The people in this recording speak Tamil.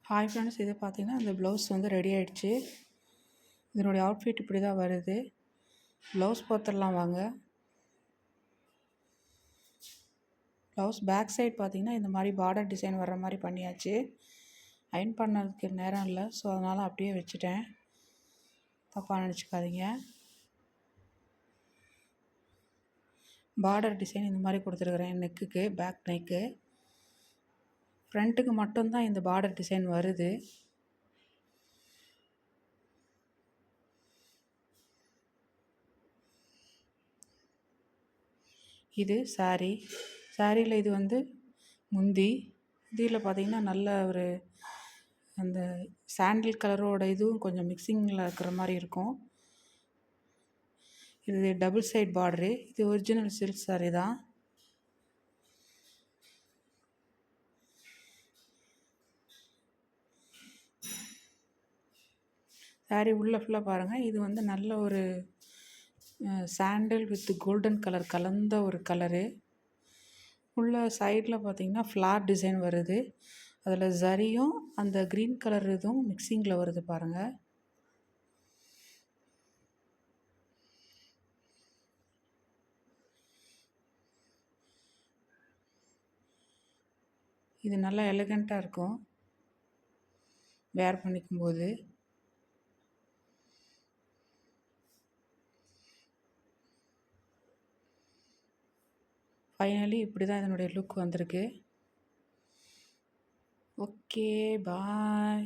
ஹாய் ஃப்ரெண்ட்ஸ், இது பார்த்தீங்கன்னா இந்த ப்ளவுஸ் வந்து ரெடி ஆகிடுச்சு. இதனுடைய அவுட்ஃபிட் இப்படி தான் வருது. ப்ளவுஸ் பார்த்துடலாம் வாங்க. ப்ளவுஸ் பேக் சைட் பார்த்தீங்கன்னா இந்த மாதிரி பார்டர் டிசைன் வர்ற மாதிரி பண்ணியாச்சு. அயர்ன் பண்ணதுக்கு நேரம் இல்லை, ஸோ அதனால் அப்படியே வச்சுட்டேன். தப்பாக நினச்சிக்காதீங்க. பார்டர் டிசைன் இந்த மாதிரி கொடுத்துருக்குறேன். நெக்குக்கு, பேக் நெக்கு. ஃப்ரண்ட்டுக்கு மட்டும்தான் இந்த பார்டர் டிசைன் வருது. இது சாரியில் இது வந்து முந்தி. இதில் பார்த்திங்கன்னா நல்ல ஒரு அந்த சாண்டில் கலரோட இதுவும் கொஞ்சம் மிக்சிங்கில் இருக்கிற மாதிரி இருக்கும். இது டபுள் சைட் பார்டரு. இது ஒரிஜினல் சில்க் சாரி தான். சாரி உள்ள ஃபுல்லாக பாருங்கள். இது வந்து நல்ல ஒரு சாண்டில் வித் கோல்டன் கலர் கலந்த ஒரு கலரு. உள்ள சைடில் பார்த்திங்கன்னா ஃப்ளார் டிசைன் வருது. அதில் ஜரியும் அந்த க்ரீன் கலர் இதுவும் மிக்சிங்கில் வருது பாருங்கள். இது நல்லா எலகண்ட்டாக இருக்கும் வேர் பண்ணிக்கும்போது. ஃபைனலி இப்படி தான் இதனுடைய லுக் வந்திருக்கு. ஓகே, பாய்.